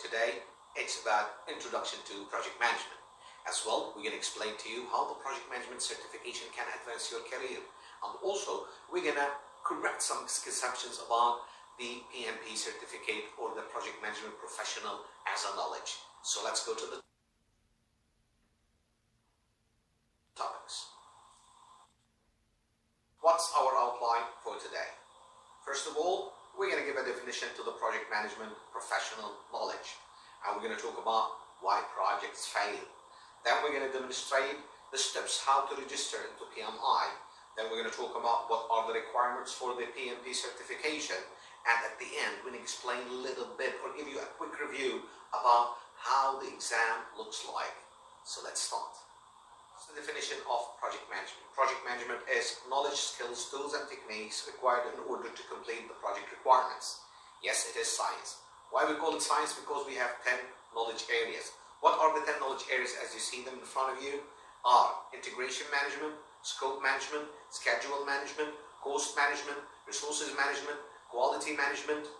today, it's about Introduction to Project Management. As well, we're going to explain to you how the Project Management certification can advance your career. And also, we're going to correct some misconceptions about the PMP certificate or the Project Management Professional as a knowledge. So let's go to the topics. What's our outline for today? First of all, we're going to give a definition to the Project Management Professional knowledge. And we're going to talk about why projects fail. Then we're going to demonstrate the steps how to register into PMI. Then we're going to talk about what are the requirements for the PMP certification. And at the end, we're going to explain a little bit or give you a quick review about how the exam looks like. So let's start. What's the definition of project management? Project management is knowledge, skills, tools, and techniques required in order to complete the project requirements. Yes, it is science. Why we call it science? Because we have 10 knowledge areas. What are the 10 knowledge areas as you see them in front of you? Are integration management, scope management, schedule management, cost management, resources management, quality management,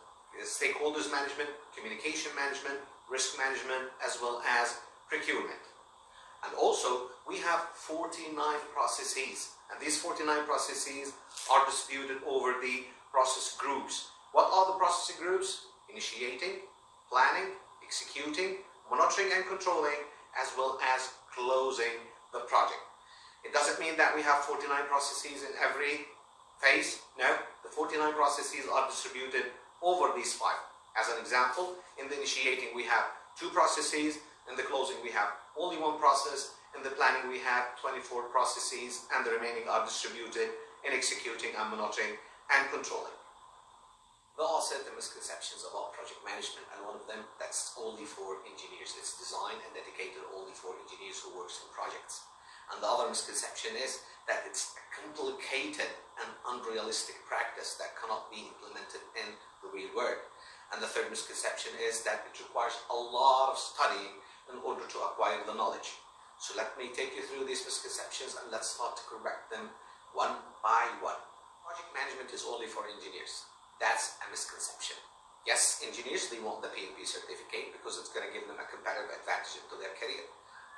stakeholders management, communication management, risk management, as well as procurement. And also, we have 49 processes, and these 49 processes are distributed over the process groups. What are the process groups? Initiating, planning, executing, monitoring and controlling, as well as closing the project. It doesn't mean that we have 49 processes in every phase. No, the 49 processes are distributed over these 5. As an example, in the initiating we have 2 processes, in the closing we have only 1 process, in the planning we have 24 processes, and the remaining are distributed in executing and monitoring and controlling. There are certain misconceptions about project management, and one of them, that's only for engineers. It's designed and dedicated only for engineers who work in projects. And the other misconception is that it's a complicated and unrealistic practice that cannot be implemented in the real world. And the third misconception is that it requires a lot of studying in order to acquire the knowledge. So let me take you through these misconceptions and let's start to correct them one by one. Project management is only for engineers. That's a misconception. Yes, engineers, they want the PMP certificate because it's going to give them a competitive advantage into their career.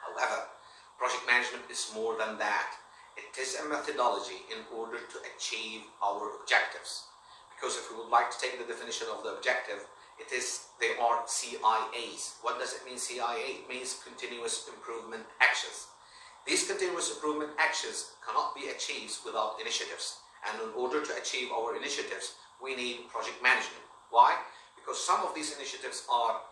However, project management is more than that. It is a methodology in order to achieve our objectives. Because if we would like to take the definition of the objective, they are CIAs. What does it mean, CIA? It means continuous improvement actions. These continuous improvement actions cannot be achieved without initiatives. And in order to achieve our initiatives, we need project management. Why? Because some of these initiatives are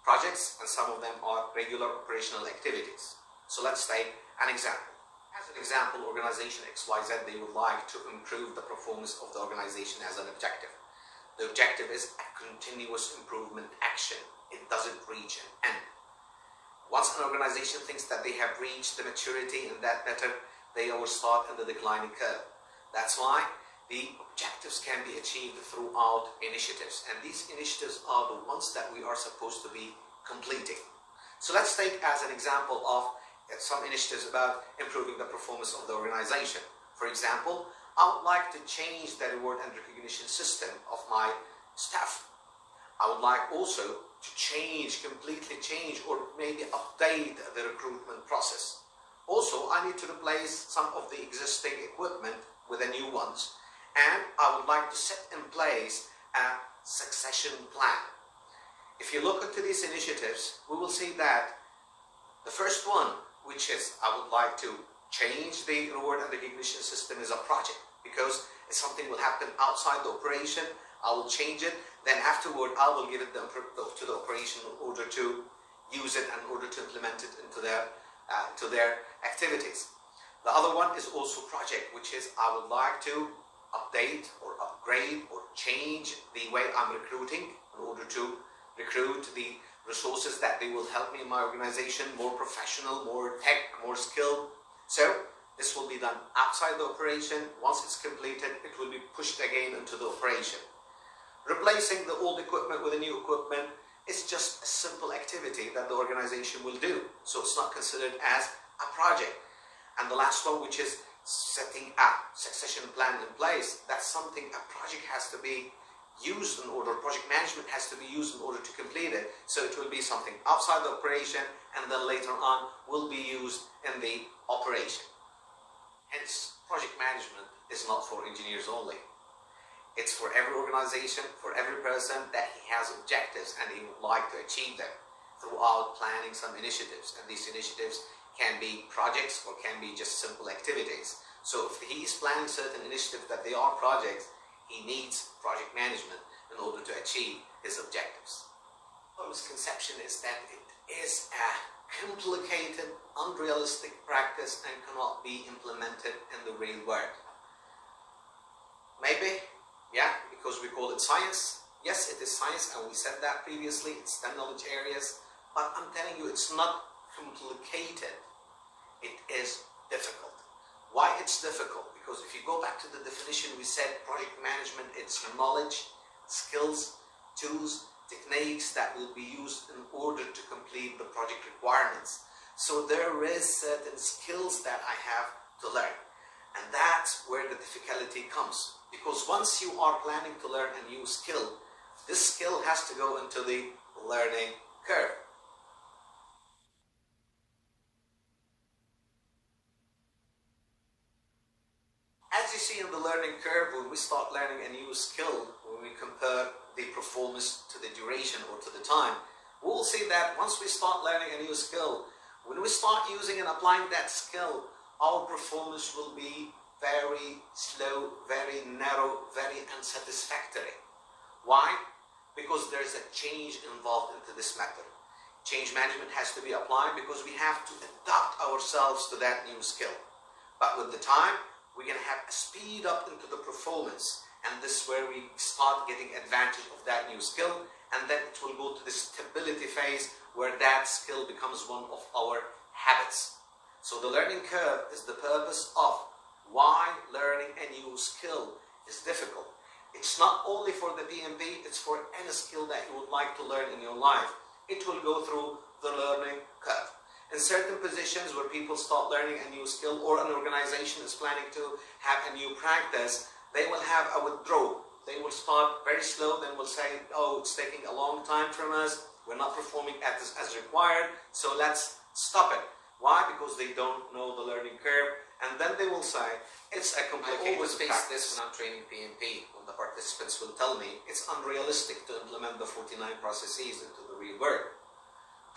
projects and some of them are regular operational activities. So let's take an example. As an example, organization XYZ, they would like to improve the performance of the organization as an objective. The objective is a continuous improvement action. It doesn't reach an end. Once an organization thinks that they have reached the maturity in that matter, they will start in the declining curve. That's why the objectives can be achieved throughout initiatives, and these initiatives are the ones that we are supposed to be completing. So let's take as an example of some initiatives about improving the performance of the organization. For example, I would like to change the reward and recognition system of my staff. I would like also to completely change or maybe update the recruitment process. Also, I need to replace some of the existing equipment with the new ones. And I would like to set in place a succession plan. If you look into these initiatives, we will see that the first one, which is I would like to change the reward and recognition system, is a project, because if something will happen outside the operation, I will change it. Then afterward, I will give it to the operation in order to use it and in order to implement it into their activities. The other one is also project, which is I would like to update or upgrade or change the way I'm recruiting in order to recruit the resources that they will help me in my organization, more professional, more tech, more skilled. So this will be done outside the operation. Once it's completed, it will be pushed again into the operation. Replacing the old equipment with the new equipment is just a simple activity that the organization will do. So it's not considered as a project. And the last one, which is setting a succession plan in place, that's something a project has to be used in order, project management has to be used in order to complete it. So it will be something outside the operation, and then later on will be used in the operation. Hence, project management is not for engineers only. It's for every organization, for every person that he has objectives and he would like to achieve them throughout planning some initiatives. And these initiatives can be projects or can be just simple activities. So if he is planning certain initiatives that they are projects, he needs project management in order to achieve his objectives. The misconception is that it is a complicated, unrealistic practice and cannot be implemented in the real world. Maybe, yeah, because we call it science. Yes, it is science, and we said that previously, it's 10 knowledge areas, but I'm telling you, it's not complicated. It is difficult. Why it's difficult? Because if you go back to the definition, we said project management, it's knowledge, skills, tools, techniques that will be used in order to complete the project requirements. So there is certain skills that I have to learn. And that's where the difficulty comes. Because once you are planning to learn a new skill, this skill has to go into the learning curve. As you see in the learning curve, when we start learning a new skill, when we compare the performance to the duration or to the time, we will see that once we start learning a new skill, when we start using and applying that skill, our performance will be very slow, very narrow, very unsatisfactory. Why? Because there's a change involved into this method. Change management has to be applied because we have to adapt ourselves to that new skill. But with the time, we're going to have a speed up into the performance, and this is where we start getting advantage of that new skill, and then it will go to the stability phase where that skill becomes one of our habits. So the learning curve is the purpose of why learning a new skill is difficult. It's not only for the PMP, it's for any skill that you would like to learn in your life. It will go through the learning curve. In certain positions where people start learning a new skill, or an organization is planning to have a new practice, they will have a withdrawal. They will start very slow, then will say, oh, it's taking a long time from us, we're not performing as required, so let's stop it. Why? Because they don't know the learning curve, and then they will say, it's a complicated practice. I always face this when I'm training PMP, when the participants will tell me, it's unrealistic to implement the 49 processes into the real world.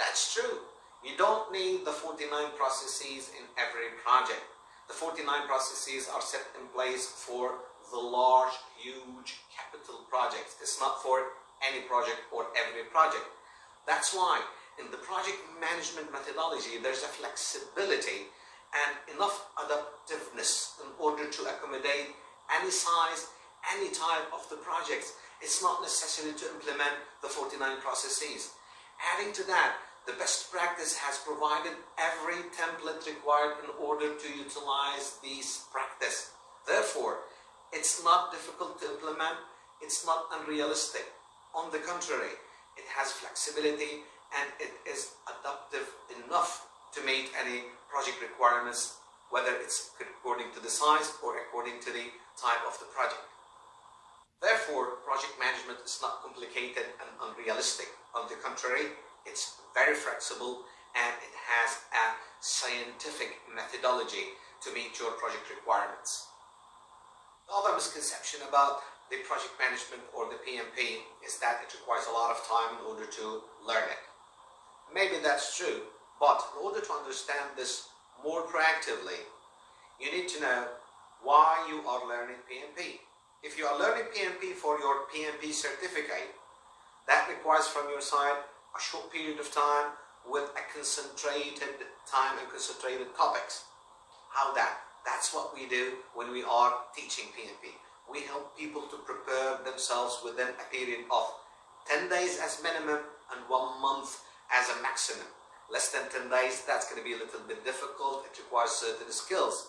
That's true. You don't need the 49 processes in every project. The 49 processes are set in place for the large, huge capital projects. It's not for any project or every project. That's why in the project management methodology, there's a flexibility and enough adaptiveness in order to accommodate any size, any type of the projects. It's not necessary to implement the 49 processes. Adding to that, the best practice has provided every template required in order to utilize these practice. Therefore, it's not difficult to implement, it's not unrealistic. On the contrary, it has flexibility and it is adaptive enough to meet any project requirements, whether it's according to the size or according to the type of the project. Therefore, project management is not complicated and unrealistic. On the contrary, it's very flexible and it has a scientific methodology to meet your project requirements. The other misconception about the project management or the PMP is that it requires a lot of time in order to learn it. Maybe that's true, but in order to understand this more proactively, you need to know why you are learning PMP. If you are learning PMP for your PMP certificate, that requires from your side a short period of time with a concentrated time and concentrated topics. How that? That's what we do when we are teaching PMP. We help people to prepare themselves within a period of 10 days as minimum and 1 month as a maximum. Less than 10 days, that's going to be a little bit difficult. It requires certain skills.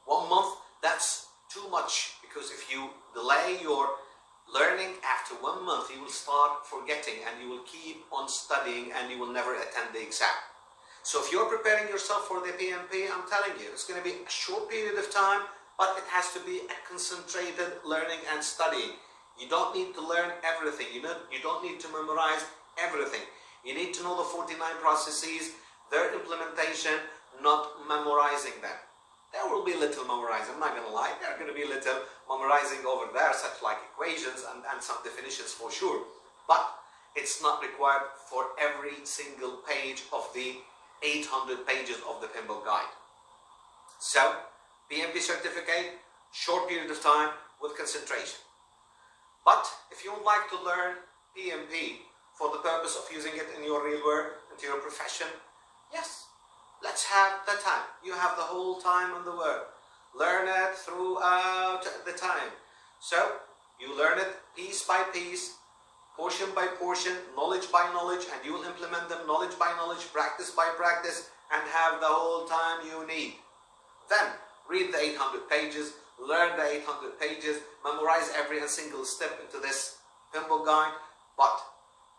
1 month, that's too much, because if you delay your learning after 1 month, you will start forgetting and you will keep on studying and you will never attend the exam. So if you're preparing yourself for the PMP, I'm telling you, it's going to be a short period of time, but it has to be a concentrated learning and studying. You don't need to learn everything. You don't need to memorize everything. You need to know the 49 processes, their implementation, not memorizing them. There will be little memorizing, I'm not going to lie. There are going to be little memorizing over there, such like equations and some definitions for sure. But it's not required for every single page of the 800 pages of the PMP guide. So, PMP certificate, short period of time with concentration. But if you would like to learn PMP for the purpose of using it in your real work, into your profession, yes, let's have the time. You have the whole time in the world. Learn it throughout the time. So, you learn it piece by piece, portion by portion, knowledge by knowledge, and you will implement them knowledge by knowledge, practice by practice, and have the whole time you need. Then, read the 800 pages, learn the 800 pages, memorize every single step into this PMP guide, but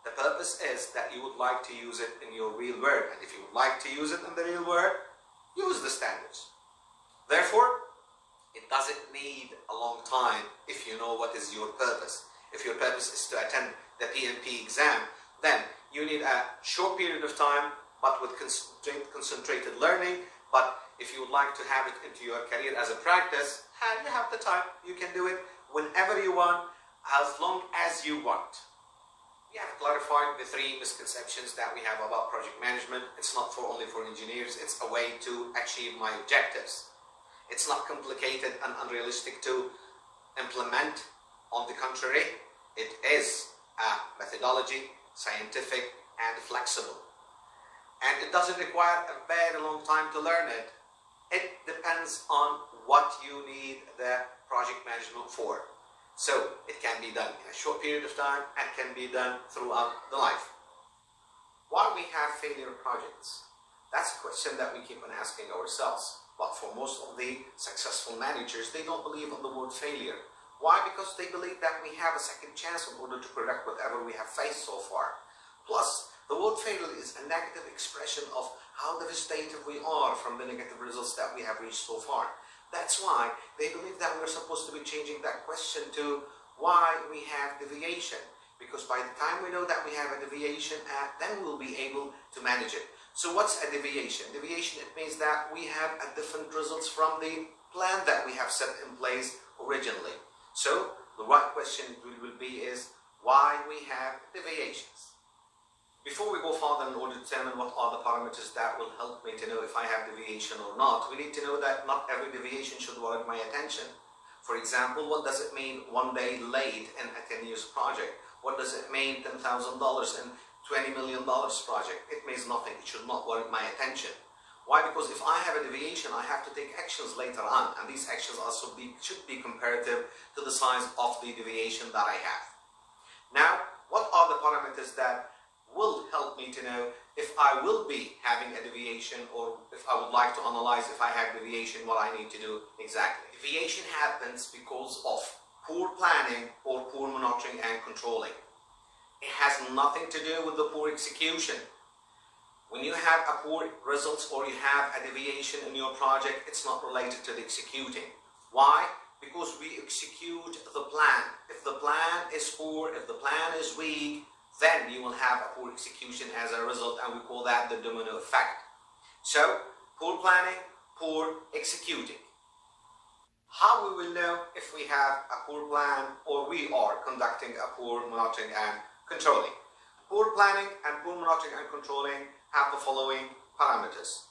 the purpose is that you would like to use it in your real world, and if you would like to use it in the real world, use the standards. Therefore, it doesn't need a long time if you know what is your purpose. If your purpose is to attend the PMP exam, then you need a short period of time, but with concentrated learning. But if you would like to have it into your career as a practice, you have the time. You can do it whenever you want, as long as you want. We have clarified the 3 misconceptions that we have about project management. It's not only for engineers, it's a way to achieve my objectives. It's not complicated and unrealistic to implement. On the contrary, it is a methodology, scientific and flexible. And it doesn't require a very long time to learn it. It depends on what you need the project management for. So it can be done in a short period of time and can be done throughout the life. Why we have failure projects? That's a question that we keep on asking ourselves. But for most of the successful managers, they don't believe in the word failure. Why? Because they believe that we have a second chance in order to correct whatever we have faced so far. Plus, the word failure is a negative expression of how devastated we are from the negative results that we have reached so far. That's why they believe that we're supposed to be changing that question to why we have deviation. Because by the time we know that we have a deviation, then we'll be able to manage it. So what's a deviation? Deviation, it means that we have a different results from the plan that we have set in place originally. So the right question will be is why we have deviations. Before we go further, in order to determine what are the parameters that will help me to know if I have deviation or not, we need to know that not every deviation should warrant my attention. For example, what does it mean 1 day late in a 10-year project? What does it mean $10,000 in $20 million project? It means nothing. It should not warrant my attention. Why? Because if I have a deviation, I have to take actions later on, and these actions also should be comparative to the size of the deviation that I have. Now, what are the parameters that will help me to know if I will be having a deviation, or if I would like to analyze if I have deviation, what I need to do exactly? Deviation happens because of poor planning or poor monitoring and controlling. It has nothing to do with the poor execution. When you have a poor results or you have a deviation in your project, it's not related to the executing. Why? Because we execute the plan. If the plan is poor, if the plan is weak, then you will have a poor execution as a result, and we call that the domino effect. So, poor planning, poor executing. How we will know if we have a poor plan or we are conducting a poor monitoring and controlling? Poor planning and poor monitoring and controlling have the following parameters.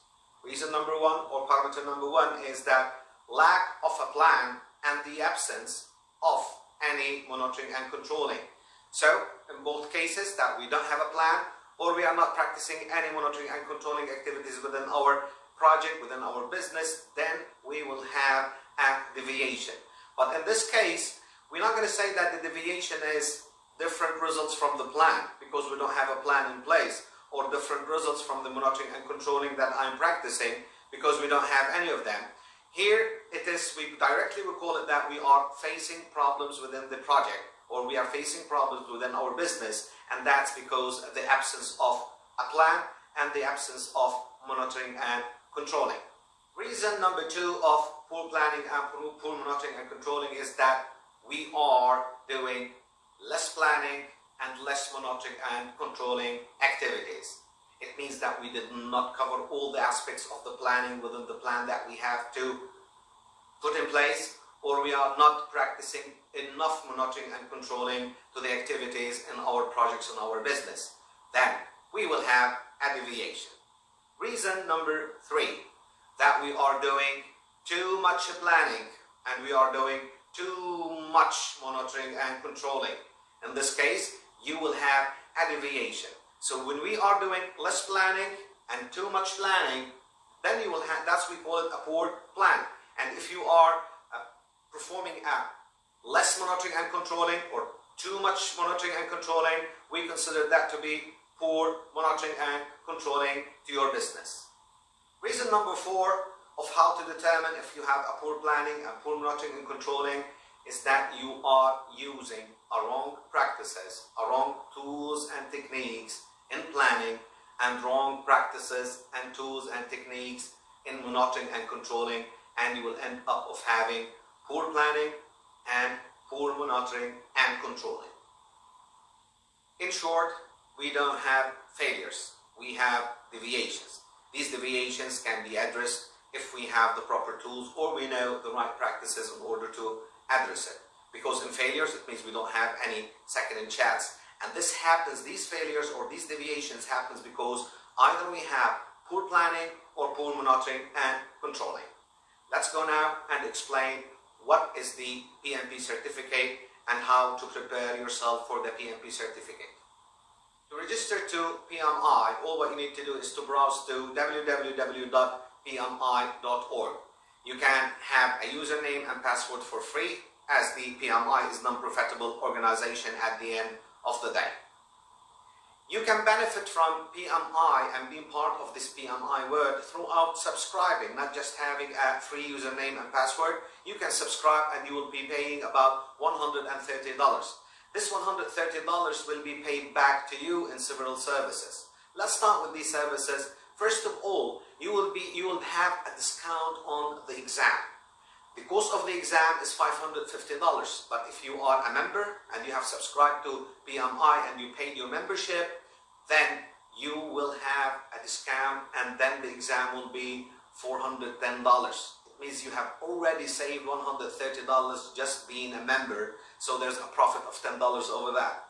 Reason number 1 or parameter number 1 is that lack of a plan and the absence of any monitoring and controlling. So, in both cases that we don't have a plan or we are not practicing any monitoring and controlling activities within our project, within our business, then we will have a deviation. But in this case, we're not going to say that the deviation is different results from the plan because we don't have a plan in place, or different results from the monitoring and controlling that I'm practicing because we don't have any of them. Here it is, we directly will call it that we are facing problems within the project, or we are facing problems within our business, and that's because of the absence of a plan and the absence of monitoring and controlling. Reason number 2 of poor planning and poor monitoring and controlling is that we are doing less planning and less monitoring and controlling activities. It means that we did not cover all the aspects of the planning within the plan that we have to put in place, or we are not practicing enough monitoring and controlling to the activities in our projects and our business. Then we will have a deviation. Reason number 3, that we are doing too much planning and we are doing too much monitoring and controlling. In this case, you will have a deviation. So when we are doing less planning and too much planning, then you will have, that's we call it a poor plan. And if you are performing a less monitoring and controlling or too much monitoring and controlling, we consider that to be poor monitoring and controlling to your business. Reason number 4 of how to determine if you have a poor planning and poor monitoring and controlling is that you are using wrong practices, wrong tools and techniques in planning, and wrong practices and tools and techniques in monitoring and controlling, and you will end up of having poor planning and poor monitoring and controlling. In short, we don't have failures, we have deviations. These deviations can be addressed if we have the proper tools or we know the right practices in order to address it. Because in failures, it means we don't have any second chance. And this happens, these failures or these deviations happens because either we have poor planning or poor monitoring and controlling. Let's go now and explain what is the PMP certificate and how to prepare yourself for the PMP certificate. To register to PMI, all what you need to do is to browse to www.pmi.org. You can have a username and password for free, as the PMI is non-profitable organization at the end of the day. You can benefit from PMI and being part of this PMI world throughout subscribing, not just having a free username and password. You can subscribe and you will be paying about $130. This $130 will be paid back to you in several services. Let's start with these services. First of all, you will have a discount on the exam. The cost of the exam is $550, but if you are a member and you have subscribed to PMI and you paid your membership, then you will have a discount and then the exam will be $410. It means you have already saved $130 just being a member, so there's a profit of $10 over that.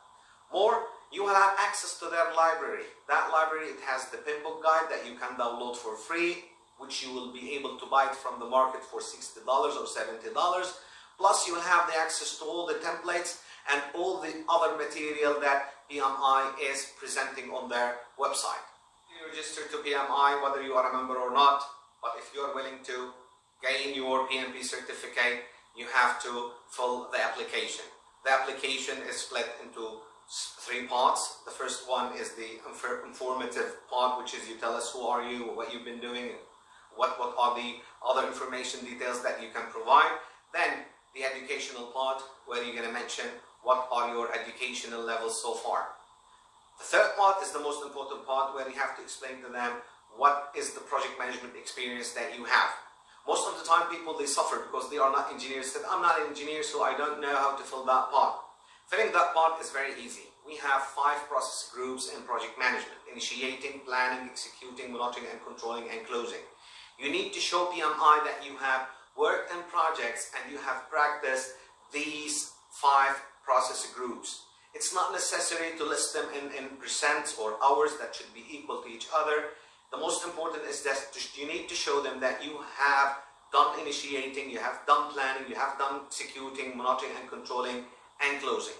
More, you will have access to their library. That library, it has the pin book guide that you can download for free, which you will be able to buy it from the market for $60 or $70. Plus, you will have the access to all the templates and all the other material that PMI is presenting on their website. You register to PMI whether you are a member or not, but if you are willing to gain your PMP certificate, you have to fill the application. The application is split into 3 parts. The first one is the informative part, which is you tell us who are you, what you've been doing, what are the other information details that you can provide. Then the educational part, where you're going to mention what are your educational levels so far. The third part is the most important part, where you have to explain to them what is the project management experience that you have. Most of the time people, they suffer because they are not engineers. Said, I'm not an engineer, so I don't know how to fill that part. Filling that part is very easy. We have 5 process groups in project management: initiating, planning, executing, monitoring and controlling, and closing. You need to show PMI that you have worked in projects and you have practiced these 5 process groups. It's not necessary to list them in percents or hours that should be equal to each other. The most important is that you need to show them that you have done initiating, you have done planning, you have done executing, monitoring and controlling, and closing.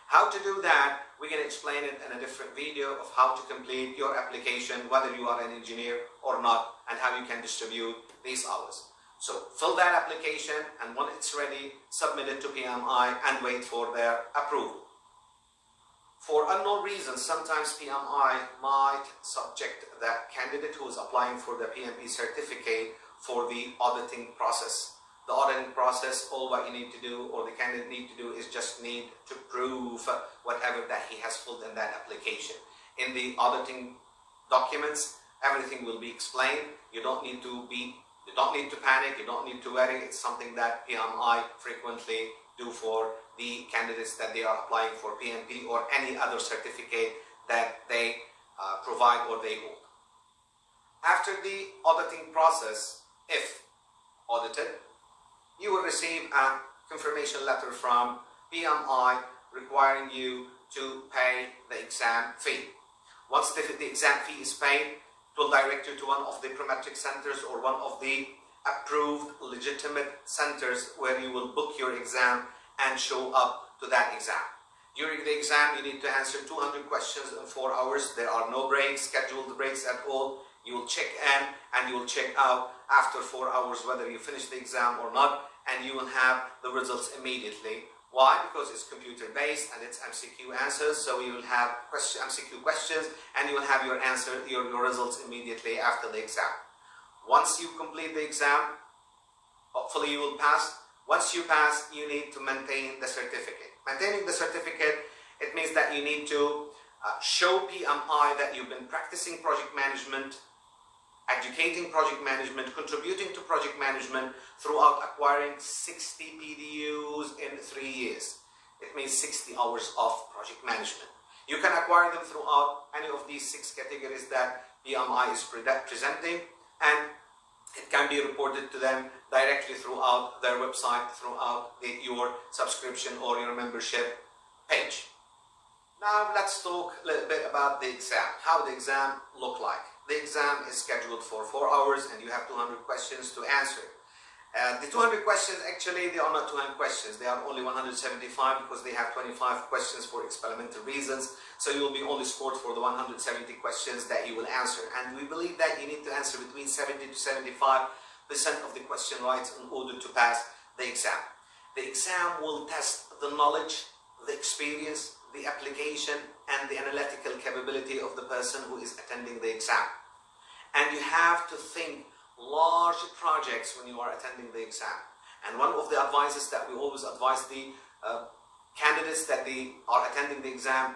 How to do that, we're going to explain it in a different video of how to complete your application, whether you are an engineer or not, and how you can distribute these hours. So fill that application, and when it's ready, submit it to PMI and wait for their approval. For unknown reasons, sometimes PMI might subject the candidate who is applying for the PMP certificate for the auditing process. The auditing process, all what you need to do, or the candidate need to do, is just need to prove whatever that he has filled in that application. In the auditing documents, everything will be explained. You don't need to panic, you don't need to worry. It's something that PMI frequently do for the candidates that they are applying for PMP or any other certificate that they provide or they hold. After the auditing process, if audited, you will receive a confirmation letter from PMI requiring you to pay the exam fee. Once the exam fee is paid, it will direct you to one of the prometric centers or one of the approved legitimate centers where you will book your exam and show up to that exam. During the exam, you need to answer 200 questions in 4 hours. There are no breaks, scheduled breaks at all. You will check in and you will check out after 4 hours whether you finish the exam or not, and you will have the results immediately. Why? Because it's computer based and it's MCQ answers, so you will have MCQ questions and you will have your results immediately after the exam. Once you complete the exam, hopefully you will pass. Once you pass, you need to maintain the certificate. Maintaining the certificate, it means that you need to show PMI that you've been practicing project management, educating project management, contributing to project management throughout acquiring 60 PDUs in 3 years. It means 60 hours of project management. You can acquire them throughout any of these 6 categories that PMI is presenting, and it can be reported to them directly throughout their website, throughout your subscription or your membership page. Now let's talk a little bit about the exam, how the exam look like. The exam is scheduled for 4 hours and you have 200 questions to answer. The 200 questions, actually, they are not 200 questions. They are only 175 because they have 25 questions for experimental reasons. So you will be only scored for the 170 questions that you will answer. And we believe that you need to answer between 70 to 75% of the question right in order to pass the exam. The exam will test the knowledge, the experience, the application, and the analytical capability of the person who is attending the exam. And you have to think large projects when you are attending the exam. And one of the advices that we always advise the candidates that they are attending the exam,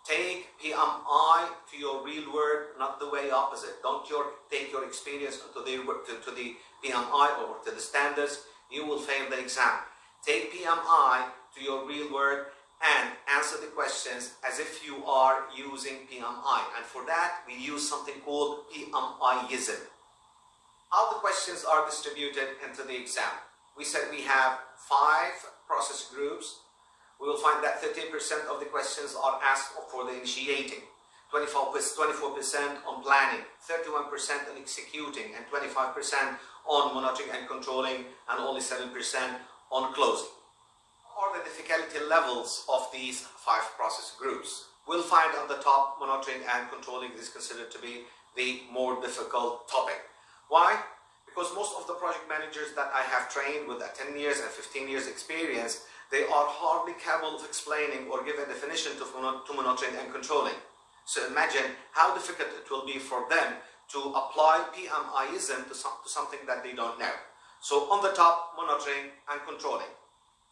take PMI to your real world, not the way opposite. Don't take your experience to the PMI or to the standards. You will fail the exam. Take PMI to your real world and answer the questions as if you are using PMI. And for that, we use something called PMIism. How the questions are distributed into the exam. We said we have 5 process groups. We will find that 13% of the questions are asked for the initiating, 24% on planning, 31% on executing, and 25% on monitoring and controlling, and only 7% on closing. What are the difficulty levels of these 5 process groups? We'll find on the top, monitoring and controlling is considered to be the more difficult topic. Why? Because most of the project managers that I have trained with 10 years and 15 years experience, they are hardly capable of explaining or give a definition to monitoring and controlling. So imagine how difficult it will be for them to apply PMIism to something that they don't know. So on the top, monitoring and controlling.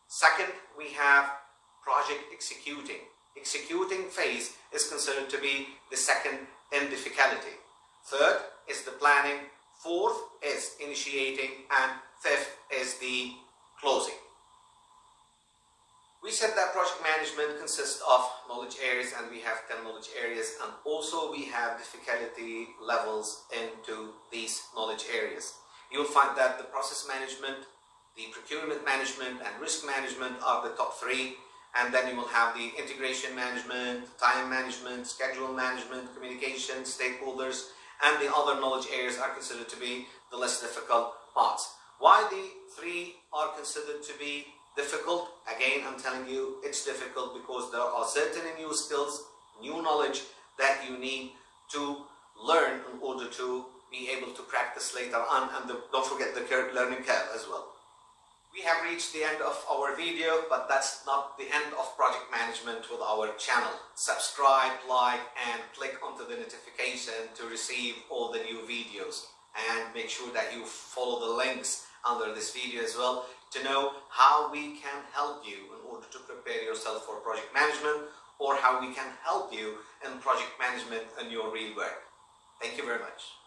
Second, we have project executing. Executing phase is considered to be the second in difficulty. Third is the planning. Fourth is initiating, and fifth is the closing. We said that project management consists of knowledge areas, and we have 10 knowledge areas, and also we have difficulty levels into these knowledge areas. You'll find that the process management, the procurement management, and risk management are the top 3, and then you will have the integration management, time management, schedule management, communication, stakeholders, and the other knowledge areas are considered to be the less difficult parts. Why the 3 are considered to be difficult? Again, I'm telling you, it's difficult because there are certain new skills, new knowledge that you need to learn in order to be able to practice later on, and don't forget the learning curve as well. We have reached the end of our video, but that's not the end of project management with our channel. Subscribe, like, and click onto the notification to receive all the new videos. And make sure that you follow the links under this video as well to know how we can help you in order to prepare yourself for project management, or how we can help you in project management in your real work. Thank you very much.